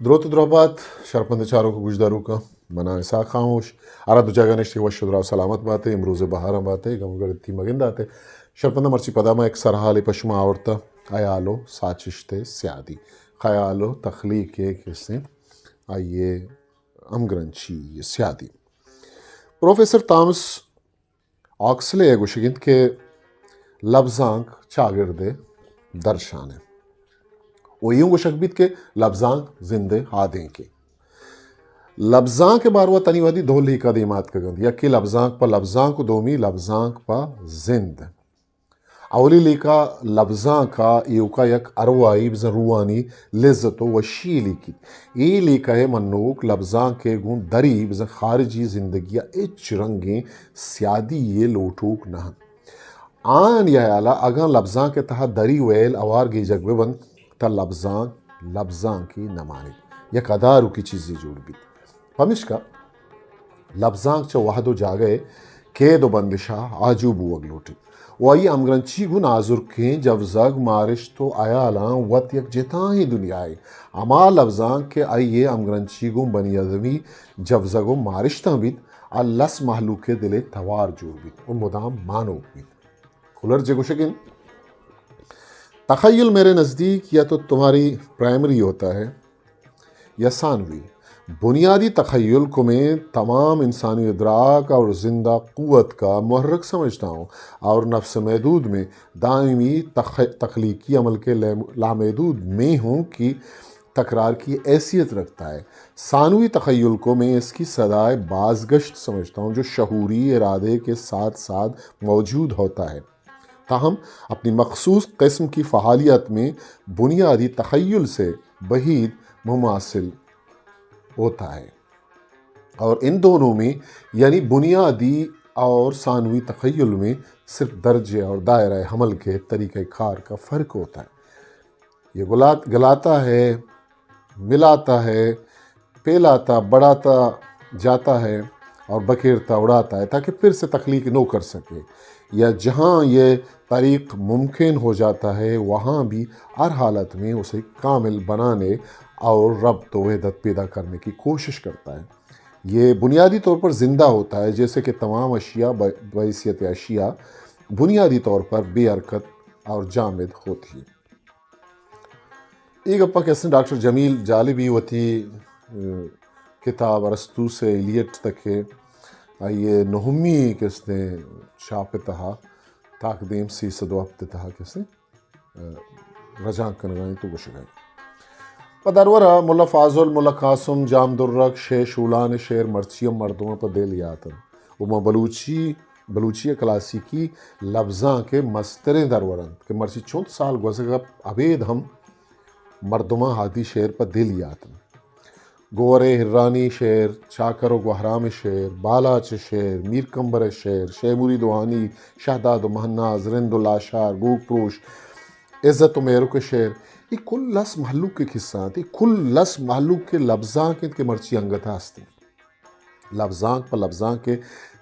دروت دربات شرپند چاروں کو گجداروں کا منا ایسا خاموش آرا دو جگہ نشتی و شدرا سلامت باتیں امروز بہارم باتیں گمگرتی مگند آتے شرپند مرچی پداما ایک سرحال پشما آورتا آیالو ساچشتے سیادی خیالو تخلیق کسے آئیے امگرنچی سیادی پروفیسر تامس آکسلے گوشگند کے لبزانک چاگردے درشانے وہ یوں گوشک بیت کے لبزانک زندے آدیں کے لبزانک کے باروا تنی ودی دو لیکا دیمات کا گند یکی لبزانک پا لبزانک دومی لبزانک پا زند اولی لیکا لبزانک کا ایوکا یک اروائی بزن روانی لذت و وشی لیکی ای لیکا ہے منوک لبزانک کے گون دری بزن خارجی زندگی اچ رنگیں سیادی یہ لوٹوک نہن آن یا علا اگاں لبزانک کے تحت دری ویل اوار گی جگوے بند تا لبزان کی نمانی یک ادارو کی چیزی جوڑ بھی پمشکا لبزان چا وحدو جاگئے کہ دو بندشا آجو بو اگلوٹی وائی امگرنچی گو نازر کیں جب زگ مارش تو آیا لان وط یک جتاں ہی دنیای اما لبزان کے آئیے امگرنچی گو بنی ادمی جب زگو مارشتاں بیت اللس محلوق کے دلے توار جوڑ بیت ان مدام مانو بیت کھلر جگو شکن تخیل میرے نزدیک یا تو تمہاری پرائمری ہوتا ہے یا ثانوی بنیادی تخیل کو میں تمام انسانی ادراک اور زندہ قوت کا محرک سمجھتا ہوں اور نفس محدود میں دائمی تخلیقی عمل کے لامحدود میں ہوں کی تکرار کی حیثیت رکھتا ہے ثانوی تخیل کو میں اس کی صدائے بازگشت سمجھتا ہوں جو شعوری ارادے کے ساتھ ساتھ موجود ہوتا ہے تاہم اپنی مخصوص قسم کی فعالیت میں بنیادی تخیل سے بعید مماثل ہوتا ہے اور ان دونوں میں یعنی بنیادی اور ثانوی تخیل میں صرف درجے اور دائرہ حمل کے طریقہ کار کا فرق ہوتا ہے یہ گلاتا ہے ملاتا ہے پھیلاتا بڑھاتا جاتا ہے اور بکھیرتا اڑاتا ہے تاکہ پھر سے تخلیق نو کر سکے یا جہاں یہ طریق ممکن ہو جاتا ہے وہاں بھی ہر حالت میں اسے کامل بنانے اور ربط و وحدت پیدا کرنے کی کوشش کرتا ہے یہ بنیادی طور پر زندہ ہوتا ہے جیسے کہ تمام اشیاء بحیثیت اشیاء بنیادی طور پر بے حرکت اور جامد ہوتی ہے ایک اپا کیسے ڈاکٹر جمیل جالبی وتی کتاب ارسطو سے ایلیٹ تک ہے یہ نہمی کس نے شاپ تہا تاقدیم سی صدو ہفتے تہا کسے رجاں کنگائیں تو گشگائیں پدرورا ملا فاضل ملا قاسم جام درک شے شولان شیر مرچیم مردوں پر دے لیا تھا وما بلوچی کلاسیکی لفظاں کے مستریں درورن کہ مرچی 34 سال گزگا ابید ہم مردمہ ہادی شیر پر دے لیا تھا گورے ہرانی شعر چاکر و گہرام شعر بالاچ شعر میر کمبر شعر شیموری دوانی شہداد و مہناز رند و لاشار گوگ پروش عزت و میرو کے شعر یہ کل لس محلوق کے قصات یہ کل لس محلوق کے لفظاں کے مرچی انگتہ ہستے لفظاں پر لفظاں کے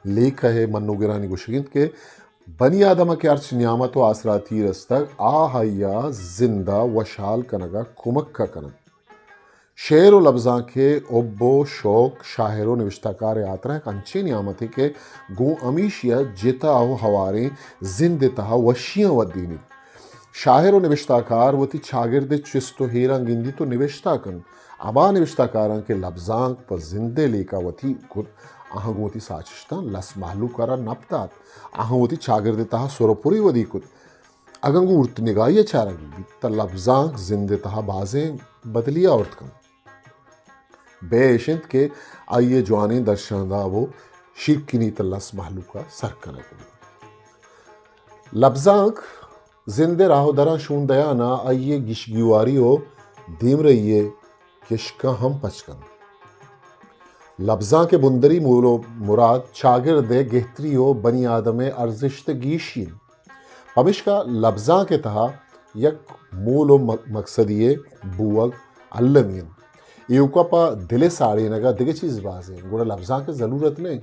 لیکھا ہے منو گرانی گوشگند کے بنی آدمہ کے ارچ نعمت و آسراتی رستگ آہیا زندہ وشال کنگا کمک کا کنگ شعر و لفظاں کے عب و شوق شاعر و نوشتہ کار آترہ ایک انچے نعمت ہے کہ گو امیشیا جتا و ہواریں زند تہا وشیاں و دینی شاعر و نوشتہ کار وتی چاگرد چست و ہیران گندی تو نوشتہ کن ابا نوشتہ کاران کے لفظاں پر زندے لیکا وتی خود آہنگ وتی ساچشتان لس محلو کرا نپتات آہنگ وتی چاگرد تہا سورپوری ودی کت اگنگو ارت نگاہی چارا گی تا لفظاں زندے تہا بازیں بدلیا ارت کن بے شند کے آئیے جوانیں درشاندہ وہ شرکنی تلس محلوقہ سر کنگو لفظانک زندے راہو درہ شون دیانا آئیے گشگیواری ہو دیم رہیے کشکا ہم پچکن لفظاں کے بندری مولو مراد چاگرد گہتری ہو بنی آدم ارزشت گیشین پمشکا لفظاں کے تہا یک مولو مقصدیے بوگ علمین ایوکا پا دل ساڑی نگا دیگے چیز بازیں گوڑا لفظاں کے ضرورت نہیں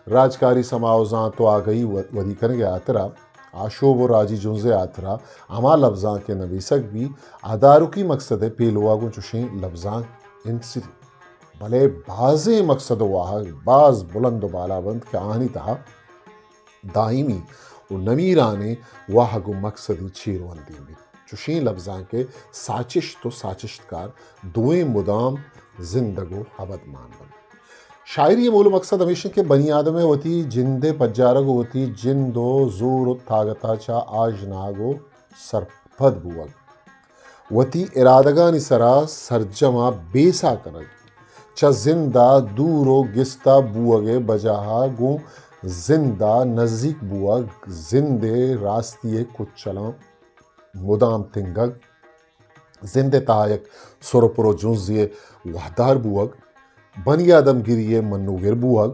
راجکاری سماوزاں تو آگئی ودی کنگے آترا آشوب و راجی جنزے آترا اما لفظاں کے نویسک بھی ادارو کی مقصد ہے پیلواگوں چوشیں لفظاں انسی بھلے بازے مقصد واہ باز بلند و بالا بند کہ آنی تہا دائمی و نمیرانے واہ گو مقصدی چیروندی بھی چوشیں لفظاں کے ساچش تو ساچشتکار دوئیں مدام زندگو حبد مان بند شاعری یہ مول مقصد ہمیشہ کہ بنی آدمیں ہوتی جندے پجارگو ہوتی جندو زور و طاقتا چا آجناگو سرپد بوگ وتی ارادگانی سرا سرجمہ بیسا کنگ چا زندہ دور و گستا بوگے بجاہا گو زندہ نزدیک بوگ زندے راستی کچلاں مدام تنگگ زندے تایک سرپرو جنزی وحدار بوگ بنی آدم گریے منوگر بوگ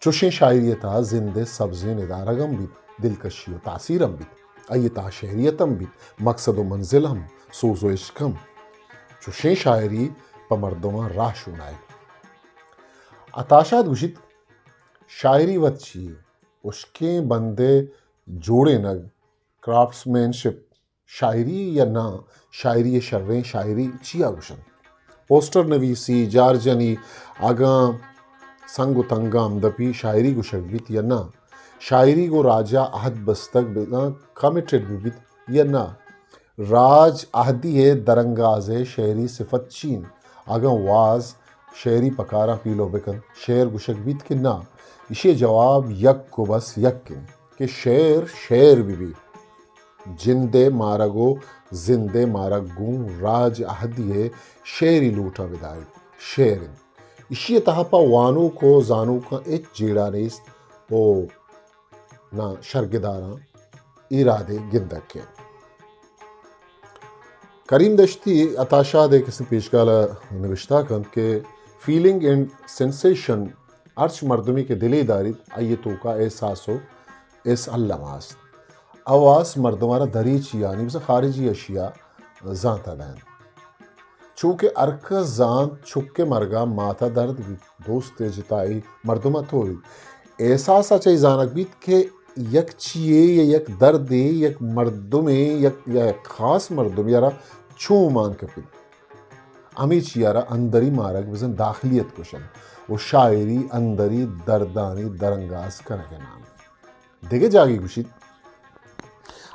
چوشیں شاعریتا زندے سبزیں ندارگم بیت دلکشی و تاثیرم بیت ایتا شہریتم بیت مقصد و منزل ہم سوز و عشقم چوشیں شاعری پا مردمہ راہ شونائے اتاشاد گوشت شاعری وت چی اشکیں بندے جوڑے نگ کرافٹس مین شپ شاعری یا نا شاعری شریں شاعری چیا گوشن پوسٹر نویسی جارجنی آگاں سنگ و تنگام دپی شاعری گوشک بیت یا نا شاعری گو راجہ عہد بستک بنا کمیٹڈ بھی بیت یا نا راج عہدی درنگاز شعری صفت چین آگاں واز شعری پکارا پیلو بکن شعر گوشک بیت کہ نا اسے جواب یک کو بس یک کن کہ شعر بھی جندے مارگو زندے مارگوں راج عہدی شعری لوٹا بدائی شعر اسی تہپا وانو کو زانو کا ایک جیڑا نیست او نا شرگداراں ارادے گندک کے کریم دشتی اتاشا دے کسی پیشگالا نوشتہ کن کہ فیلنگ اینڈ سینسیشن ارچ مردمی کے دلی دارید ایتو کا احساسو اس علماس آواز مردمارا دریچ یعنی بس خارجی اشیاء زانتا دین چونکہ ارکا زان چھکے مرگا ماتا درد بھی دوست جتائی مردمہ توری احساسا چاہی زانک بیت کہ یک چیئے یا یک دردے یک مردمے یا خاص مردم یارا چون مان کپید امی چیارا اندری مارک بزن داخلیت کشن وہ شاعری اندری دردانی درنگاز کرنے نام دیکھے جاگی گوشید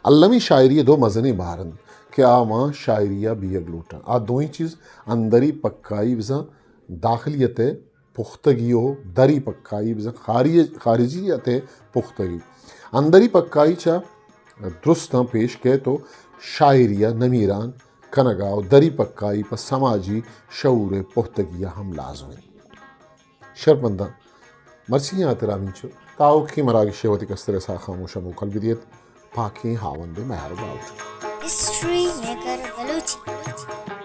علمی شاعری دو مزنی بارن کہ آما شاعریہ بیگ لوٹا آ دوئی چیز اندری پکائی بزن داخلیت پختگی ہو دری پکائی بزن خارجیت پختگی اندری پکائی چا درستاں پیش کے تو شاعریہ نمیران کنگاو دری پکائی پا سماجی شعور پختگیہ ہم لازم شرپندہ مرسی احترامی چھو تاو کی مراگی شیوتی کستر سا خاموشہ موکل بدیت پاکی ہاوند مہر باوٹ ہسٹری میکر بلوچی